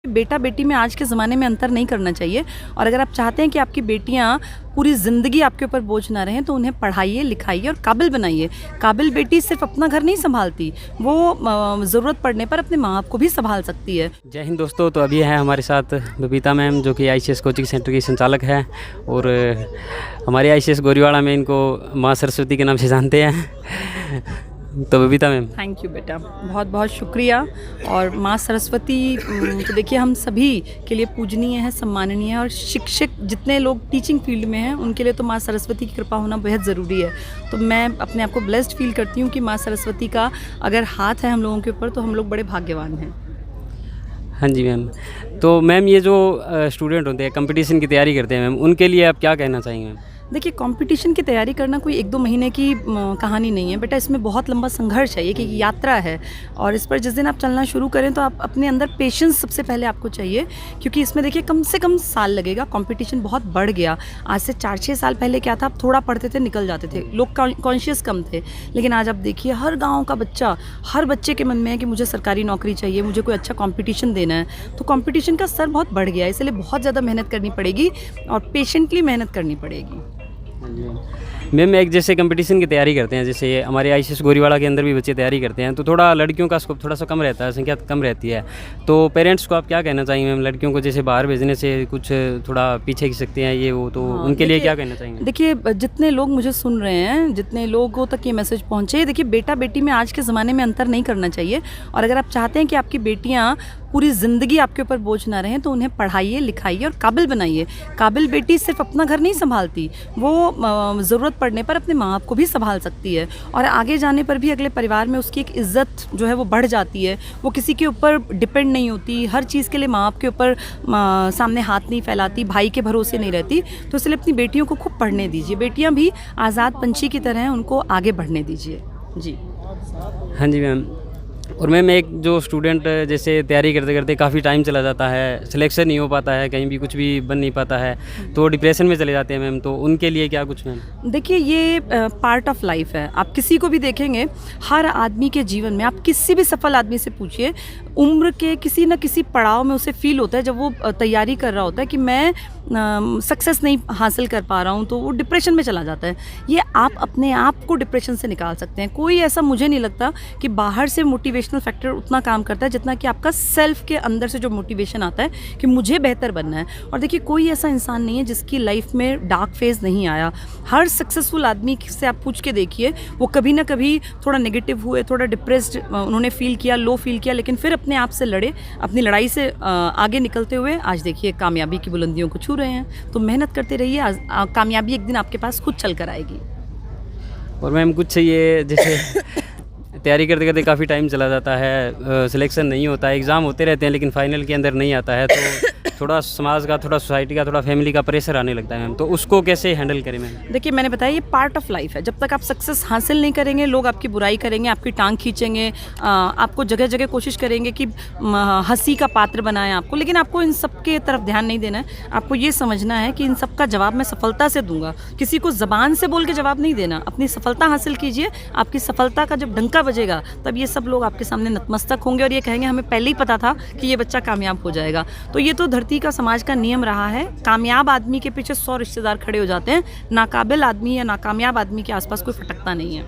बेटा बेटी में आज के ज़माने में अंतर नहीं करना चाहिए। और अगर आप चाहते हैं कि आपकी बेटियां पूरी ज़िंदगी आपके ऊपर बोझ ना रहें तो उन्हें पढ़ाइए, लिखाइए और काबिल बनाइए। काबिल बेटी सिर्फ अपना घर नहीं संभालती, वो ज़रूरत पड़ने पर अपने माँ बाप को भी संभाल सकती है। जय हिंद दोस्तों। तो अभी है हमारे साथ बबीता मैम, जो कि आईसीएस कोचिंग सेंटर की संचालक है और हमारे आईसीएस गोरीवाड़ा में इनको माँ सरस्वती के नाम से जानते हैं। तो बबीता मैम, थैंक यू बेटा, बहुत बहुत शुक्रिया। और माँ सरस्वती तो देखिए हम सभी के लिए पूजनीय है, सम्माननीय है। और शिक्षक जितने लोग टीचिंग फील्ड में हैं उनके लिए तो माँ सरस्वती की कृपा होना बेहद ज़रूरी है। तो मैं अपने आप को ब्लेस्ड फील करती हूँ कि माँ सरस्वती का अगर हाथ है हम लोगों के ऊपर तो हम लोग बड़े भाग्यवान हैं। हाँ जी मैम। तो मैम, ये जो स्टूडेंट होते हैं, कंपटीशन की तैयारी करते हैं मैम, उनके लिए आप क्या कहना चाहेंगे मैम? देखिए, कंपटीशन की तैयारी करना कोई 1-2 महीने की कहानी नहीं है बेटा। इसमें बहुत लंबा संघर्ष है, एक यात्रा है। और इस पर जिस दिन आप चलना शुरू करें तो आप अपने अंदर पेशेंस सबसे पहले आपको चाहिए, क्योंकि इसमें देखिए कम से कम साल लगेगा। कंपटीशन बहुत बढ़ गया। आज से 4-6 साल पहले क्या था, आप थोड़ा पढ़ते थे निकल जाते थे, लोग कॉन्शियस कम थे। लेकिन आज आप देखिए हर गाँव का बच्चा, हर बच्चे के मन में है कि मुझे सरकारी नौकरी चाहिए, मुझे कोई अच्छा कॉम्पिटिशन देना है। तो कॉम्पिटिशन का स्तर बहुत बढ़ गया है, इसलिए बहुत ज़्यादा मेहनत करनी पड़ेगी और पेशेंटली मेहनत करनी पड़ेगी। मैम, एक जैसे कंपटीशन की तैयारी करते हैं, जैसे हमारे आईसीएस गोरीवाड़ा के अंदर भी बच्चे तैयारी करते हैं, तो थोड़ा लड़कियों का स्कोप थोड़ा सा कम रहता है, संख्या कम रहती है। तो पेरेंट्स को आप क्या कहना चाहेंगे मैम? लड़कियों को जैसे बाहर भेजने से कुछ थोड़ा पीछे खिंच सकते हैं ये वो, तो उनके लिए क्या कहना चाहेंगे? देखिए, जितने लोग मुझे सुन रहे हैं, जितने लोगों तक ये मैसेज पहुँचे, देखिए बेटा बेटी में आज के ज़माने में अंतर नहीं करना चाहिए। और अगर आप चाहते हैं कि आपकी बेटियाँ पूरी ज़िंदगी आपके ऊपर बोझ ना रहें तो उन्हें पढ़ाइए, लिखाइए और काबिल बनाइए। काबिल बेटी सिर्फ अपना घर नहीं संभालती, वो ज़रूरत पड़ने पर अपने माँ बाप को भी संभाल सकती है। और आगे जाने पर भी अगले परिवार में उसकी एक इज़्ज़त जो है वो बढ़ जाती है। वो किसी के ऊपर डिपेंड नहीं होती, हर चीज़ के लिए माँ बाप के ऊपर सामने हाथ नहीं फैलाती, भाई के भरोसे नहीं रहती। तो इसलिए अपनी बेटियों को खूब पढ़ने दीजिए। बेटियाँ भी आज़ाद पंछी की तरह हैं, उनको आगे बढ़ने दीजिए। जी हाँ जी मैम। और मैम, एक जो स्टूडेंट जैसे तैयारी करते करते काफ़ी टाइम चला जाता है, सिलेक्शन नहीं हो पाता है, कहीं भी कुछ भी बन नहीं पाता है, तो डिप्रेशन में चले जाते हैं मैम, तो उनके लिए क्या कुछ मैम? देखिए, ये पार्ट ऑफ लाइफ है। आप किसी को भी देखेंगे, हर आदमी के जीवन में, आप किसी भी सफल आदमी से पूछिए, उम्र के किसी न किसी पड़ाव में उसे फील होता है, जब वो तैयारी कर रहा होता है कि मैं सक्सेस नहीं हासिल कर पा रहा हूँ, तो वो डिप्रेशन में चला जाता है। ये आप अपने आप को डिप्रेशन से निकाल सकते हैं। कोई ऐसा मुझे नहीं लगता कि बाहर से मोटिवेशनल फैक्टर उतना काम करता है जितना कि आपका सेल्फ के अंदर से जो मोटिवेशन आता है कि मुझे बेहतर बनना है। और देखिए, कोई ऐसा इंसान नहीं है जिसकी लाइफ में डार्क फेज नहीं आया। हर सक्सेसफुल आदमी से आप पूछ के देखिए, वो कभी ना कभी थोड़ा नेगेटिव हुए, थोड़ा डिप्रेस्ड उन्होंने फील किया, लो फील किया, लेकिन फिर अपने आप से लड़े, अपनी लड़ाई से आगे निकलते हुए आज देखिए कामयाबी की बुलंदियों को छू रहे हैं। तो मेहनत करते रहिए, कामयाबी एक दिन आपके पास खुद चल कर आएगी। और मैम, कुछ ये जैसे तैयारी करते करते काफ़ी टाइम चला जाता है, सिलेक्शन नहीं होता है, एग्ज़ाम होते रहते हैं लेकिन फाइनल के अंदर नहीं आता है, तो थोड़ा समाज का, थोड़ा सोसाइटी का, थोड़ा फैमिली का प्रेशर आने लगता है मैम, तो उसको कैसे हैंडल करें मैम? देखिए, मैंने बताया, ये पार्ट ऑफ लाइफ है। जब तक आप सक्सेस हासिल नहीं करेंगे, लोग आपकी बुराई करेंगे, आपकी टांग खींचेंगे, आपको जगह जगह कोशिश करेंगे कि हंसी का पात्र बनाएं आपको। लेकिन आपको इन सब के तरफ ध्यान नहीं देना है। आपको ये समझना है कि इन सब का जवाब मैं सफलता से दूंगा। किसी को ज़बान से बोल के जवाब नहीं देना। अपनी सफलता हासिल कीजिए। आपकी सफलता का जब डंका बजेगा तब ये सब लोग आपके सामने नतमस्तक होंगे और ये कहेंगे हमें पहले ही पता था कि ये बच्चा कामयाब हो जाएगा। तो ये तो धरती का, समाज का नियम रहा है। कामयाब आदमी के पीछे 100 रिश्तेदार खड़े हो जाते हैं। नाकाबिल आदमी या नाकामयाब आदमी के आसपास कोई फटकता नहीं है।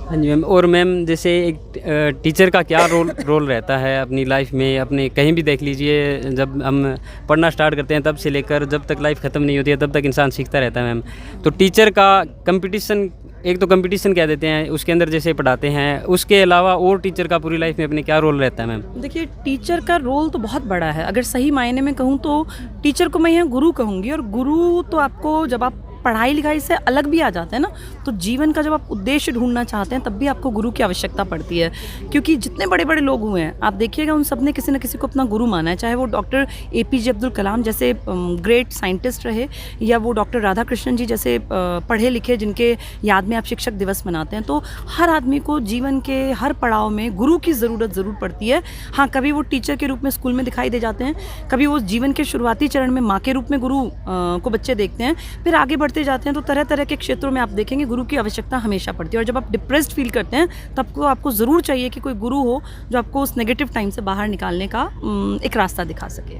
हाँ जी मैम। और मैम, जैसे एक टीचर का क्या रोल रहता है अपनी लाइफ में? अपने कहीं भी देख लीजिए, जब हम पढ़ना स्टार्ट करते हैं तब से लेकर जब तक लाइफ ख़त्म नहीं होती है तब तक इंसान सीखता रहता है मैम। तो टीचर का कंपटीशन, एक तो कंपटीशन कह देते हैं, उसके अंदर जैसे पढ़ाते हैं, उसके अलावा और टीचर का पूरी लाइफ में अपने क्या रोल रहता है मैम? देखिए, टीचर का रोल तो बहुत बड़ा है। अगर सही मायने में कहूँ तो टीचर को मैं यहाँ गुरु कहूँगी। और गुरु तो आपको, जब आप पढ़ाई लिखाई से अलग भी आ जाते हैं ना, तो जीवन का जब आप उद्देश्य ढूंढना चाहते हैं तब भी आपको गुरु की आवश्यकता पड़ती है। क्योंकि जितने बड़े बड़े लोग हुए हैं, आप देखिएगा, उन सब ने किसी न किसी को अपना गुरु माना है। चाहे वो डॉक्टर APJ अब्दुल कलाम जैसे ग्रेट साइंटिस्ट रहे, या वो डॉक्टर राधा कृष्णन जी जैसे पढ़े लिखे जिनके याद में आप शिक्षक दिवस मनाते हैं। तो हर आदमी को जीवन के हर पड़ाव में गुरु की ज़रूरत ज़रूर पड़ती है। हाँ, कभी वो टीचर के रूप में स्कूल में दिखाई दे जाते हैं, कभी वो जीवन के शुरुआती चरण में माँ के रूप में गुरु को बच्चे देखते हैं। फिर आगे बढ़ते बढ़ते जाते हैं तो तरह तरह के क्षेत्रों में आप देखेंगे गुरु की आवश्यकता हमेशा पड़ती है। और जब आप डिप्रेस्ड फील करते हैं तब आपको ज़रूर चाहिए कि कोई गुरु हो जो आपको उस नेगेटिव टाइम से बाहर निकालने का एक रास्ता दिखा सके।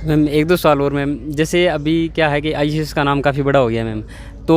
मैम 1-2 साल और मैम, जैसे अभी क्या है कि आईसीएस का नाम काफ़ी बड़ा हो गया मैम, तो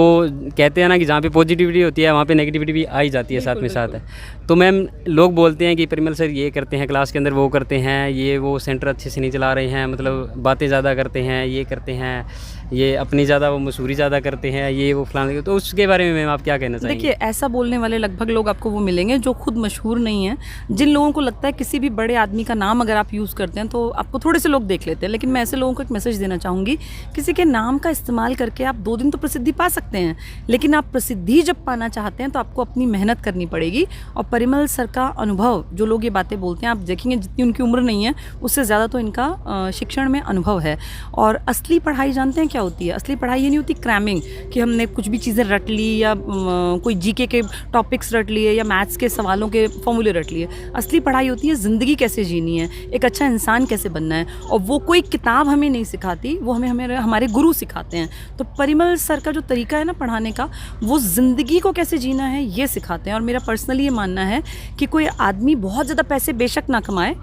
कहते हैं ना कि जहाँ पे पॉजिटिविटी होती है वहाँ पे नेगेटिविटी भी आ ही जाती है साथ में साथ है। तो मैम लोग बोलते हैं कि परिमल सर ये करते हैं क्लास के अंदर, वो करते हैं, ये वो सेंटर अच्छे से नहीं चला रहे हैं, मतलब बातें ज़्यादा करते हैं, ये करते हैं, ये अपनी ज़्यादा वो मसूरी ज़्यादा करते हैं, ये वो फलाने, तो उसके बारे में मैम आप क्या कहना चाहेंगे? देखिए, ऐसा बोलने वाले लगभग लोग आपको वो मिलेंगे जो खुद मशहूर नहीं हैं। जिन लोगों को लगता है किसी भी बड़े आदमी का नाम अगर आप यूज़ करते हैं तो आपको थोड़े से लोग देख लेते हैं, लेकिन मैं ऐसे लोगों को एक मैसेज देना चाहूँगी, किसी के नाम का इस्तेमाल करके आप 2 दिन तो प्रसिद्धि पा सकते हैं, लेकिन आप प्रसिद्धि जब पाना चाहते हैं तो आपको अपनी मेहनत करनी पड़ेगी। और परिमल सर का अनुभव, जो लोग ये बातें बोलते हैं, आप देखेंगे जितनी उनकी उम्र नहीं है उससे ज़्यादा तो इनका शिक्षण में अनुभव है। और असली पढ़ाई जानते हैं क्या होती है? असली पढ़ाई ये नहीं होती क्रैमिंग, कि हमने कुछ भी चीज़ें रट ली या कोई जीके के टॉपिक्स रट लिए या मैथ्स के सवालों के फॉर्मूले रट लिए। असली पढ़ाई होती है ज़िंदगी कैसे जीनी है, एक अच्छा इंसान कैसे बनना है, और वो कोई किताब हमें नहीं सिखाती, वो हमें हमारे गुरु सिखाते हैं। तो परिमल सर का जो तरीका है ना पढ़ाने का, वो ज़िंदगी को कैसे जीना है ये सिखाते हैं। और मेरा पर्सनली ये मानना है कि कोई आदमी बहुत ज़्यादा पैसे बेशक ना कमाए,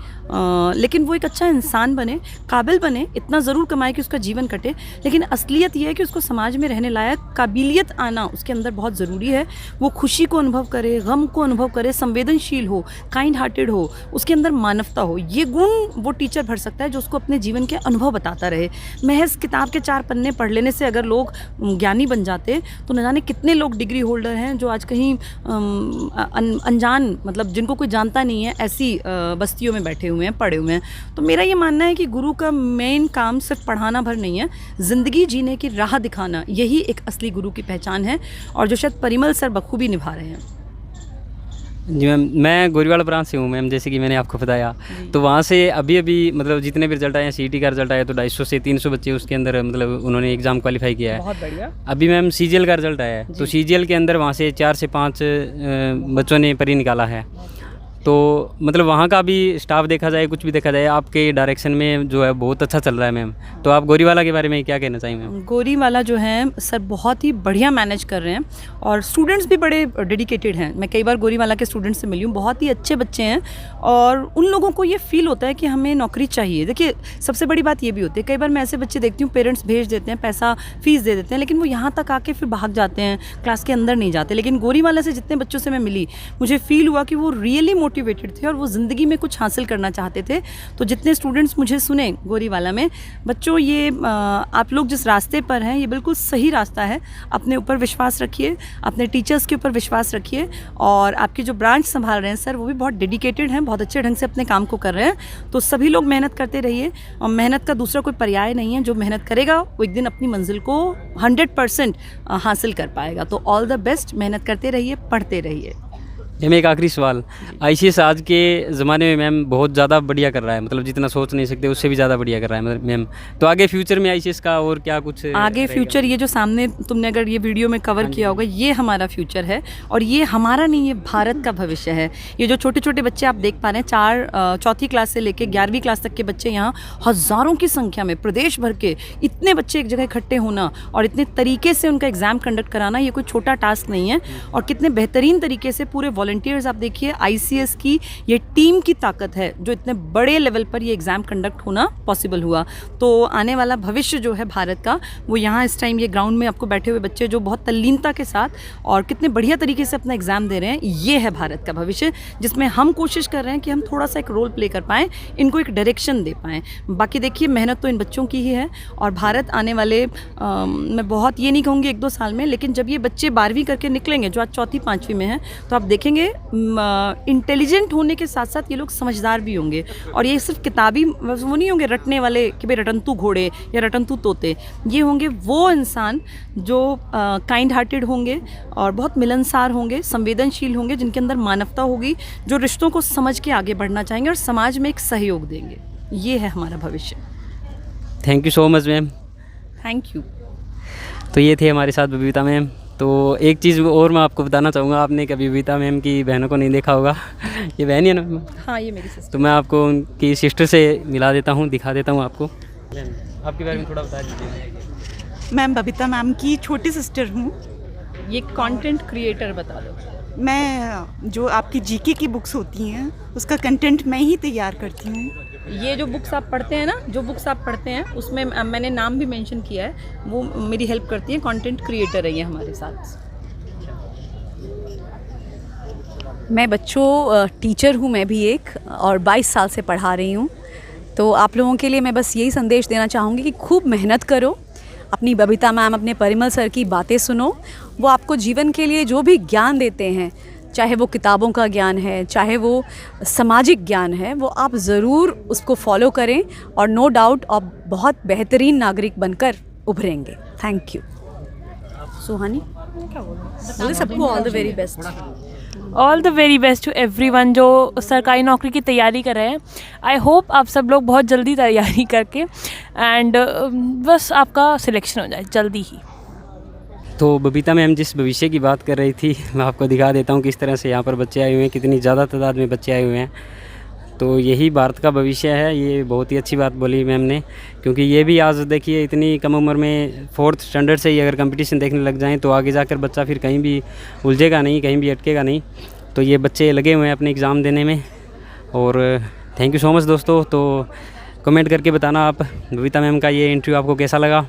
लेकिन वो एक अच्छा इंसान बने, काबिल बने, इतना ज़रूर कमाए कि उसका जीवन कटे, लेकिन असलियत ये है कि उसको समाज में रहने लायक काबिलियत आना उसके अंदर बहुत ज़रूरी है। वो खुशी को अनुभव करे, गम को अनुभव करे, संवेदनशील हो, काइंड हार्टेड हो, उसके अंदर मानवता हो। ये गुण वो टीचर भर सकता है जो उसको अपने जीवन के अनुभव बताता रहे। महज किताब के 4 पन्ने पढ़ लेने से अगर लोग ज्ञानी बन जाते तो न जाने कितने लोग डिग्री होल्डर हैं जो आज कहीं अनजान, मतलब जिनको कोई जानता नहीं है, ऐसी बस्तियों में बैठे हुए हैं, पड़े हुए हैं। तो मेरा ये मानना है कि गुरु का मेन काम सिर्फ पढ़ाना भर नहीं है, ज़िंदगी जीने की राह दिखाना, यही एक असली गुरु की पहचान है, और जो शायद परिमल सर बखूबी निभा रहे हैं। जी मैम, मैं गोरीवाला ब्रांच से हूँ मैम, जैसे कि मैंने आपको बताया। तो वहाँ से अभी मतलब जितने भी रिजल्ट आए हैं, सीईटी का रिजल्ट आया तो 250 से 300 बच्चे उसके अंदर मतलब उन्होंने एग्ज़ाम क्वालिफाई किया है। बहुत बढ़िया। अभी मैम सीजीएल का रिजल्ट आया है, तो सीजीएल के अंदर वहाँ से 4 से 5 बच्चों ने परी निकाला है। तो मतलब वहाँ का भी स्टाफ देखा जाए, कुछ भी देखा जाए, आपके डायरेक्शन में जो है बहुत अच्छा चल रहा है मैम। तो आप गोरीवाला के बारे में क्या कहना चाहिए मैम? गोरीवाला जो है सर बहुत ही बढ़िया मैनेज कर रहे हैं, और स्टूडेंट्स भी बड़े डेडिकेटेड हैं। मैं कई बार गोरीवाला के स्टूडेंट्स से मिली हूँ, बहुत ही अच्छे बच्चे हैं, और उन लोगों को ये फील होता है कि हमें नौकरी चाहिए। देखिए, सबसे बड़ी बात ये भी होती है, कई बार मैं ऐसे बच्चे देखती हूँ, पेरेंट्स भेज देते हैं, पैसा फीस दे देते हैं, लेकिन वो यहाँ तक आके फिर भाग जाते हैं, क्लास के अंदर नहीं जाते। लेकिन गोरीवाला से जितने बच्चों से मैं मिली, मुझे फील हुआ कि वो रियली मोटिवेटेड थे और वो ज़िंदगी में कुछ हासिल करना चाहते थे। तो जितने स्टूडेंट्स मुझे सुने गोरीवाला में, बच्चों ये आप लोग जिस रास्ते पर हैं ये बिल्कुल सही रास्ता है। अपने ऊपर विश्वास रखिए, अपने टीचर्स के ऊपर विश्वास रखिए, और आपकी जो ब्रांच संभाल रहे हैं सर वो भी बहुत डेडिकेटेड हैं, बहुत अच्छे ढंग से अपने काम को कर रहे हैं। तो सभी लोग मेहनत करते रहिए, और मेहनत का दूसरा कोई पर्याय नहीं है। जो मेहनत करेगा वो एक दिन अपनी मंजिल को 100% हासिल कर पाएगा। तो ऑल द बेस्ट, मेहनत करते रहिए, पढ़ते रहिए। मैम एक आखिरी सवाल, आईसीएस आज के ज़माने में मैम बहुत ज़्यादा बढ़िया कर रहा है, मतलब जितना सोच नहीं सकते उससे भी ज़्यादा बढ़िया कर रहा है मैम। तो आगे फ्यूचर में आईसीएस का और क्या कुछ आगे फ्यूचर, ये जो सामने तुमने अगर ये वीडियो में कवर किया होगा, ये हमारा फ्यूचर है, और ये हमारा नहीं, ये भारत का भविष्य है। ये जो छोटे छोटे बच्चे आप देख पा रहे हैं, 4वीं क्लास से लेकर 11वीं क्लास तक के बच्चे, यहाँ हज़ारों की संख्या में प्रदेश भर के इतने बच्चे एक जगह इकट्ठे होना और इतने तरीके से उनका एग्ज़ाम कंडक्ट कराना, ये कोई छोटा टास्क नहीं है। और कितने बेहतरीन तरीके से पूरे वॉलंटियर्स, आप देखिए आईसीएस की ये टीम की ताकत है जो इतने बड़े लेवल पर ये एग्ज़ाम कंडक्ट होना पॉसिबल हुआ। तो आने वाला भविष्य जो है भारत का, वो यहाँ इस टाइम ये ग्राउंड में आपको बैठे हुए बच्चे जो बहुत तल्लीनता के साथ और कितने बढ़िया तरीके से अपना एग्ज़ाम दे रहे हैं, ये है भारत का भविष्य, जिसमें हम कोशिश कर रहे हैं कि हम थोड़ा सा एक रोल प्ले कर पाएँ, इनको एक डायरेक्शन दे पाएँ। बाकी देखिए, मेहनत तो इन बच्चों की ही है, और भारत आने वाले मैं बहुत ये नहीं कहूँगी 1-2 साल में, लेकिन जब ये बच्चे 12वीं करके निकलेंगे, जो आज 4वीं-5वीं में हैं, तो आप देखेंगे इंटेलिजेंट होने के साथ साथ ये लोग समझदार भी होंगे। और ये सिर्फ किताबी वो नहीं होंगे रटने वाले कि भाई रटंतू घोड़े या रटंतू तोते, ये होंगे वो इंसान जो काइंड हार्टेड होंगे और बहुत मिलनसार होंगे, संवेदनशील होंगे, जिनके अंदर मानवता होगी, जो रिश्तों को समझ के आगे बढ़ना चाहेंगे और समाज में एक सहयोग देंगे। ये है हमारा भविष्य। Thank you so much ma'am. Thank you. तो ये थे हमारे साथ बबीता मैम। तो एक चीज़ और मैं आपको बताना चाहूँगा, आपने कभी बबीता मैम की बहनों को नहीं देखा होगा, ये बहन है ना? हाँ, ये मेरी सिस्टर। तो मैं आपको उनकी सिस्टर से मिला देता हूँ, दिखा देता हूँ आपको। आपके बारे में थोड़ा बता दीजिए। मैं बबीता मैम की छोटी सिस्टर हूँ। ये कंटेंट क्रिएटर बता दो। मैं जो आपकी जीके की बुक्स होती हैं उसका कंटेंट मैं ही तैयार करती हूँ। ये जो बुक्स आप पढ़ते हैं ना, जो बुक्स आप पढ़ते हैं उसमें मैंने नाम भी मेंशन किया है, वो मेरी हेल्प करती है, कंटेंट क्रिएटर है ये हमारे साथ। मैं बच्चों टीचर हूँ मैं भी एक, और 22 साल से पढ़ा रही हूँ। तो आप लोगों के लिए मैं बस यही संदेश देना चाहूँगी कि खूब मेहनत करो, अपनी बबीता मैम, अपने परिमल सर की बातें सुनो। वो आपको जीवन के लिए जो भी ज्ञान देते हैं, चाहे वो किताबों का ज्ञान है, चाहे वो सामाजिक ज्ञान है, वो आप ज़रूर उसको फॉलो करें और नो डाउट आप बहुत बेहतरीन नागरिक बनकर उभरेंगे। Thank you. सुहानी, बोले सबको all the very best. All the very best to everyone जो सरकारी नौकरी की तैयारी कर रहे हैं। आई होप आप सब लोग बहुत जल्दी तैयारी करके एंड बस आपका सिलेक्शन हो जाए जल्दी ही। तो बबीता मैम जिस भविष्य की बात कर रही थी, मैं आपको दिखा देता हूँ किस तरह से यहाँ पर बच्चे आए हुए हैं, कितनी ज़्यादा तादाद में बच्चे आए हुए हैं। तो यही भारत का भविष्य है। ये बहुत ही अच्छी बात बोली मैम ने, क्योंकि ये भी आज देखिए इतनी कम उम्र में 4th स्टैंडर्ड से ही अगर कंपटीशन देखने लग जाएं तो आगे जाकर बच्चा फिर कहीं भी उलझेगा नहीं, कहीं भी अटकेगा नहीं। तो ये बच्चे लगे हुए हैं अपने एग्ज़ाम देने में। और थैंक यू सो मच दोस्तों। तो कमेंट करके बताना आप बबीता मैम का ये इंटरव्यू आपको कैसा लगा।